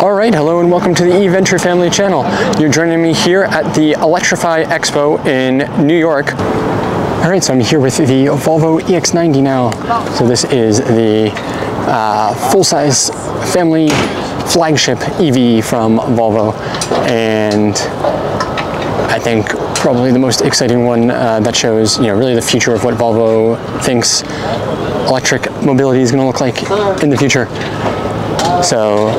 Alright, hello and welcome to the eVenture Family channel. You're joining me here at the Electrify Expo in New York. Alright, so I'm here with the Volvo EX90 now. So this is the full-size family flagship EV from Volvo, and I think probably the most exciting one that shows, really the future of what Volvo thinks electric mobility is going to look like in the future. So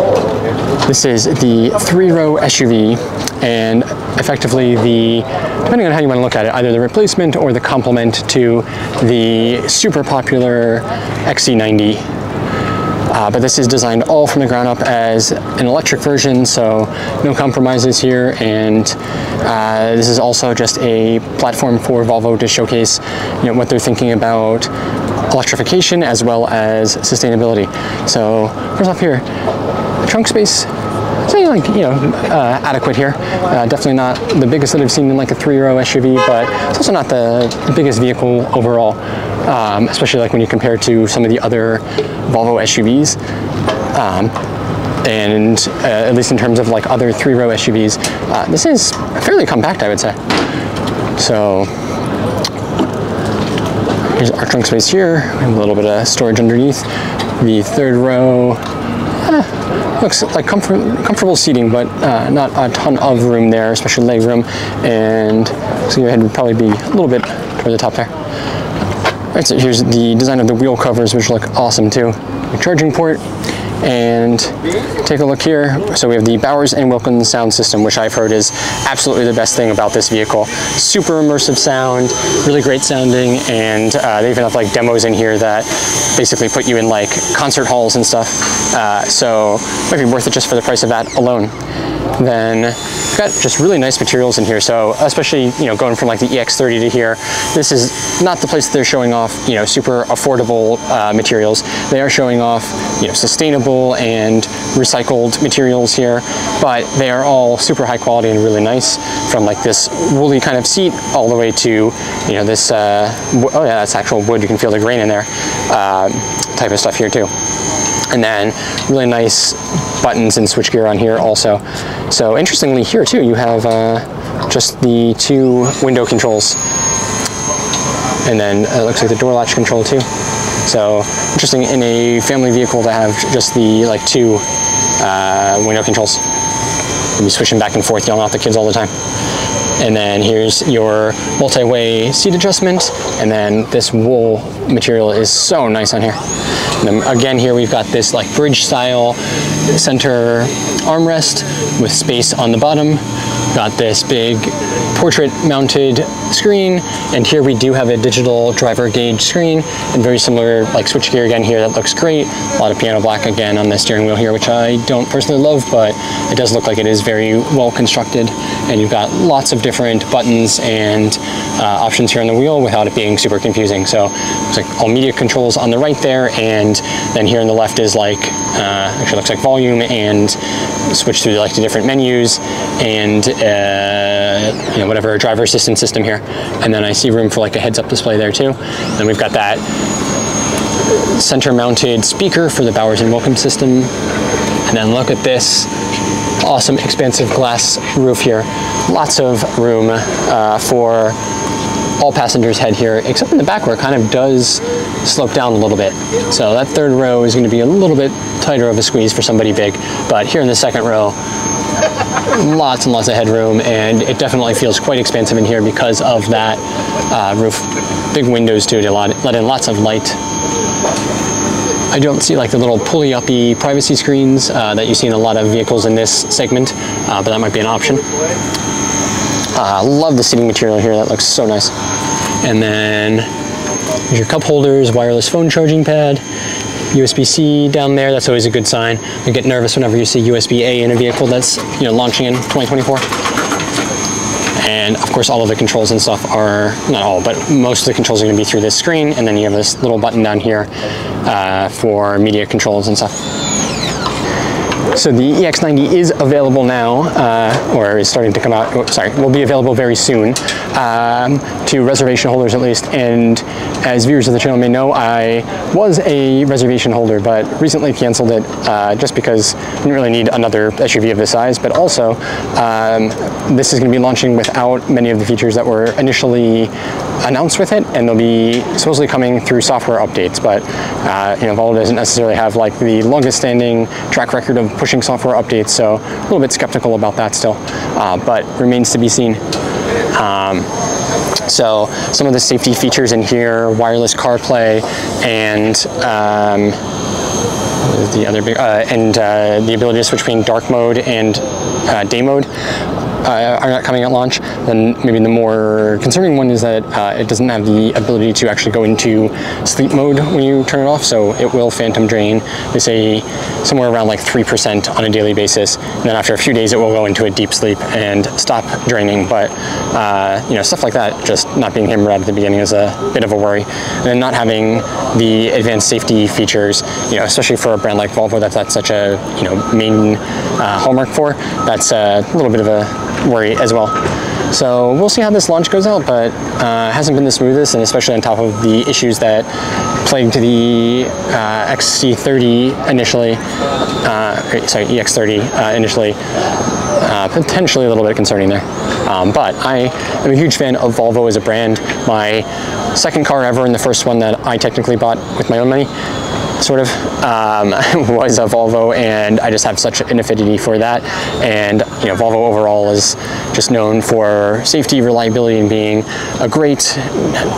this is the 3-row SUV, and effectively depending on how you want to look at it, either the replacement or the complement to the super popular XC90. But this is designed all from the ground up as an electric version, so no compromises here, and this is also just a platform for Volvo to showcase what they're thinking about electrification as well as sustainability. So first off here, the trunk space, adequate here. Definitely not the biggest that I've seen in like a 3-row SUV, but it's also not the biggest vehicle overall, especially like when you compare to some of the other Volvo SUVs. And at least in terms of like other 3-row SUVs, this is fairly compact, I would say. So here's our trunk space here, a little bit of storage underneath. The 3rd row looks like comfortable seating, but not a ton of room there, especially leg room, and so your head would probably be a little bit toward the top there. Alright, so here's the design of the wheel covers, which look awesome too. The charging port, and take a look here. So we have the Bowers & Wilkins sound system, which I've heard is absolutely the best thing about this vehicle. Super immersive sound, really great sounding, and they even have like demos in here that basically put you in like concert halls and stuff. So it might be worth it just for the price of that alone. Then we've got just really nice materials in here. So especially, going from like the EX30 to here, this is not the place that they're showing off, super affordable materials. They are showing off, sustainable and recycled materials here, but they are all super high quality and really nice, from like this woolly kind of seat all the way to, this, oh yeah, that's actual wood. You can feel the grain in there, type of stuff here too. And then really nice buttons and switchgear on here also. So interestingly here too, you have just the 2 window controls, and then it looks like the door latch control too. So interesting in a family vehicle to have just the 2 window controls. You'll be switching back and forth, yelling at the kids all the time. And then here's your multi-way seat adjustment, and then this wool material is so nice on here. And then again here we've got this like bridge style center armrest with space on the bottom. Got this big portrait mounted screen, and here we do have a digital driver gauge screen, and very similar like switchgear again here. That looks great. A lot of piano black again on the steering wheel here, which I don't personally love, but it does look like it is very well constructed. And you've got lots of different buttons and options here on the wheel without it being super confusing. So it's like all media controls on the right there, and then here on the left is like actually looks like volume and switch through like the different menus and whatever driver assistance system here. And then I see room for like a heads-up display there too. And then we've got that center-mounted speaker for the Bowers & Wilkins system. And then look at this awesome expansive glass roof here. Lots of room for all passengers' head here, except in the back where it kind of does slope down a little bit. So that 3rd row is going to be a little bit tighter of a squeeze for somebody big, but here in the 2nd row, lots and lots of headroom, and it definitely feels quite expansive in here because of that roof. Big windows too to let in lots of light. I don't see like the little pulley-uppy privacy screens that you see in a lot of vehicles in this segment, but that might be an option. Love the seating material here. That looks so nice. And then there's your cup holders, wireless phone charging pad, USB-C down there. That's always a good sign. You get nervous whenever you see USB-A in a vehicle that's launching in 2024. And of course all of the controls and stuff are, not all, but most of the controls are going to be through this screen, and then you have this little button down here for media controls and stuff. So the EX90 is available now, or is starting to come out, will be available very soon, to reservation holders at least. And as viewers of the channel may know, I was a reservation holder, but recently canceled it just because I didn't really need another SUV of this size. But also, this is going to be launching without many of the features that were initially announced with it, and they'll be supposedly coming through software updates. But you know, Volvo doesn't necessarily have like the longest standing track record of pushing software updates, so a little bit skeptical about that still, but remains to be seen. So some of the safety features in here: wireless CarPlay, and the other big, the ability to switch between dark mode and day mode are not coming at launch. Then maybe the more concerning one is that it doesn't have the ability to actually go into sleep mode when you turn it off, so it will phantom drain. They say somewhere around like 3% on a daily basis, and then after a few days it will go into a deep sleep and stop draining. But you know, stuff like that just not being hammered out at the beginning is a bit of a worry. And then not having the advanced safety features, you know, especially for a brand like Volvo that's such a, you know, main hallmark for, that's a little bit of a worry as well. So we'll see how this launch goes out, but hasn't been the smoothest, and especially on top of the issues that plagued the XC30 initially, sorry, EX30 initially, potentially a little bit concerning there. But I am a huge fan of Volvo as a brand. My second car ever, and the first one that I technically bought with my own money, sort of, was a Volvo, and I just have such an affinity for that. And you know, Volvo overall is just known for safety, reliability, and being a great,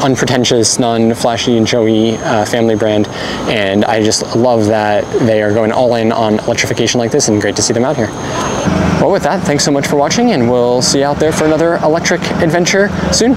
unpretentious, non-flashy and showy family brand. And I just love that they are going all in on electrification like this, and great to see them out here. Well, with that, thanks so much for watching, and we'll see you out there for another electric adventure soon.